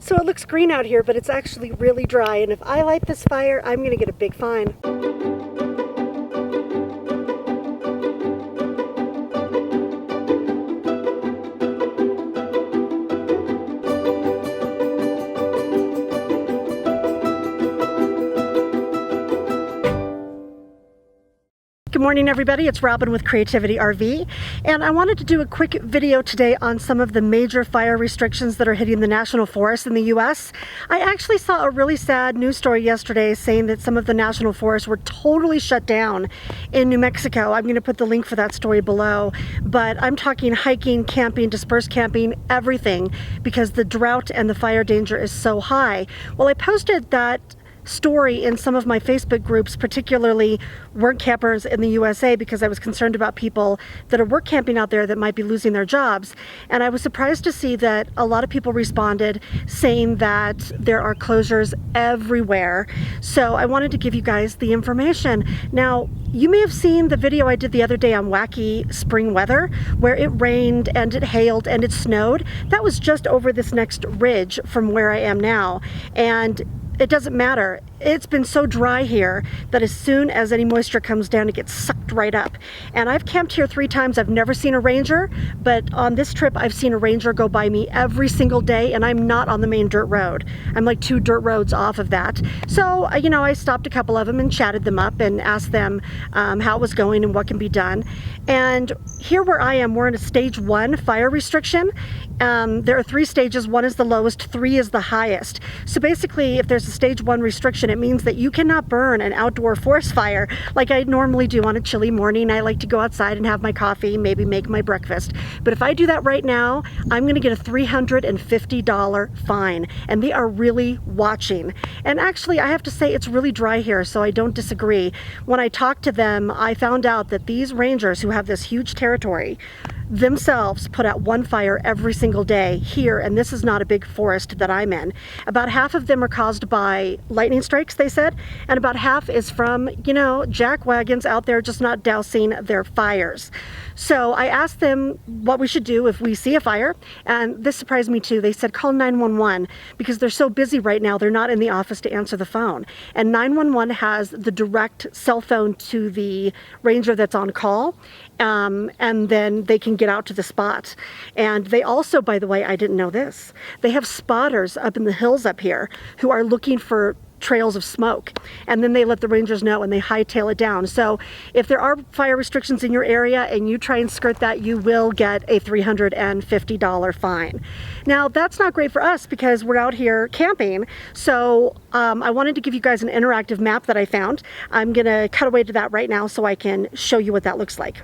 So it looks green out here, but it's actually really dry. And if I light this fire, I'm gonna get a big fine. Good morning, everybody. It's Robin with Creativity RV, and I wanted to do a quick video today on some of the major fire restrictions that are hitting the national forests in the US. I actually saw a really sad news story yesterday saying that some of the national forests were totally shut down in New Mexico. I'm going to put the link for that story below, but I'm talking hiking, camping, dispersed camping, everything, because the drought and the fire danger is so high. Well, I posted that story in some of my Facebook groups, particularly work campers in the USA, because I was concerned about people that are work camping out there that might be losing their jobs. And I was surprised to see that a lot of people responded saying that there are closures everywhere. So I wanted to give you guys the information. Now, you may have seen the video I did the other day on wacky spring weather, where it rained and it hailed and it snowed. That was just over this next ridge from where I am now. And it doesn't matter. It's been so dry here that as soon as any moisture comes down, it gets sucked right up. And I've camped here 3 times. I've never seen a ranger, but on this trip, I've seen a ranger go by me every single day, and I'm not on the main dirt road. I'm like 2 dirt roads off of that. So, you know, I stopped a couple of them and chatted them up and asked them how it was going and what can be done. And here where I am, we're in a stage 1 fire restriction. There are 3 stages. 1 is the lowest, 3 is the highest. So basically, if there's a stage 1 restriction, it means that you cannot burn an outdoor forest fire like I normally do on a chilly morning. I like to go outside and have my coffee, maybe make my breakfast. But if I do that right now, I'm gonna get a $350 fine, and they are really watching. And actually, I have to say it's really dry here, so I don't disagree. When I talked to them, I found out that these rangers who have this huge territory themselves put out 1 fire every single day here, and this is not a big forest that I'm in. About half of them are caused by lightning strikes, they said, and about half is from, you know, jack wagons out there just not dousing their fires. So I asked them what we should do if we see a fire, and this surprised me too. They said call 911 because they're so busy right now, they're not in the office to answer the phone. And 911 has the direct cell phone to the ranger that's on call, and then they can get out to the spot. And they also, by the way, I didn't know this, they have spotters up in the hills up here who are looking for trails of smoke, and then they let the rangers know and they hightail it down. So if there are fire restrictions in your area and you try and skirt that, you will get a $350 fine. Now that's not great for us because we're out here camping. So I wanted to give you guys an interactive map that I found. I'm gonna cut away to that right now so I can show you what that looks like.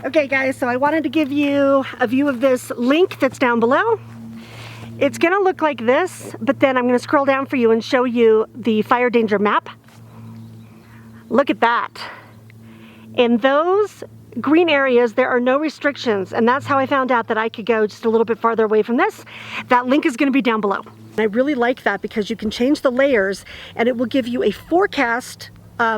Okay guys, so I wanted to give you a view of this link that's down below. It's gonna look like this, but then I'm gonna scroll down for you and show you the fire danger map. Look at that. In those green areas, there are no restrictions, and that's how I found out that I could go just a little bit farther away from this. That link is gonna be down below. And I really like that because you can change the layers and it will give you a forecast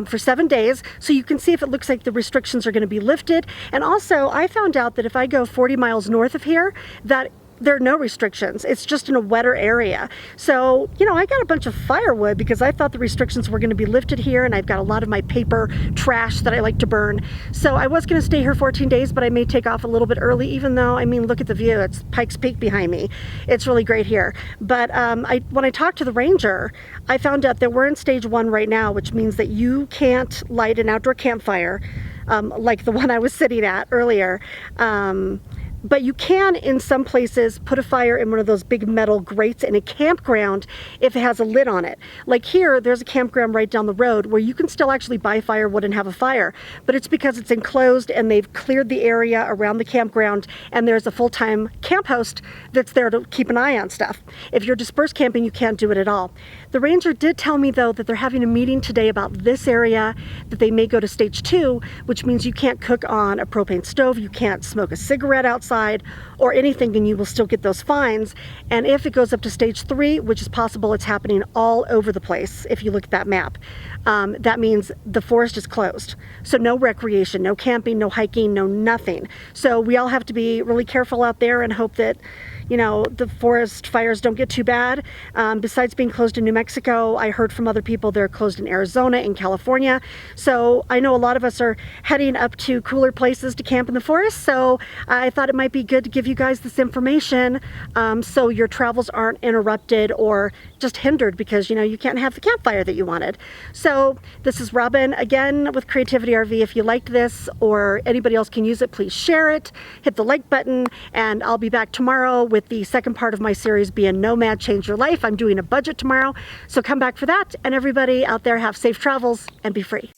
for 7 days, so you can see if it looks like the restrictions are gonna be lifted. And also, I found out that if I go 40 miles north of here, that there are no restrictions. It's just in a wetter area. So, you know, I got a bunch of firewood because I thought the restrictions were gonna be lifted here, and I've got a lot of my paper trash that I like to burn. So I was gonna stay here 14 days, but I may take off a little bit early, even though, I mean, look at the view. It's Pikes Peak behind me. It's really great here. But when I talked to the ranger, I found out that we're in stage 1 right now, which means that you can't light an outdoor campfire like the one I was sitting at earlier. But you can, in some places, put a fire in one of those big metal grates in a campground if it has a lid on it. Like here, there's a campground right down the road where you can still actually buy firewood and have a fire, but it's because it's enclosed and they've cleared the area around the campground and there's a full-time camp host that's there to keep an eye on stuff. If you're dispersed camping, you can't do it at all. The ranger did tell me, though, that they're having a meeting today about this area, that they may go to stage 2, which means you can't cook on a propane stove, you can't smoke a cigarette outside, or anything, and you will still get those fines. And if it goes up to stage 3, which is possible, it's happening all over the place if you look at that map, that means the forest is closed. So no recreation, no camping, no hiking, no nothing. So we all have to be really careful out there and hope that, you know, the forest fires don't get too bad. Besides being closed in New Mexico, I heard from other people they're closed in Arizona and California. So I know a lot of us are heading up to cooler places to camp in the forest. So I thought it might be good to give you guys this information so your travels aren't interrupted or just hindered because, you know, you can't have the campfire that you wanted. So this is Robin again with Creativity RV. If you liked this or anybody else can use it, please share it, hit the like button, and I'll be back tomorrow with the second part of my series, Be a Nomad, Change Your Life. I'm doing a budget tomorrow, so come back for that. And everybody out there, have safe travels and be free.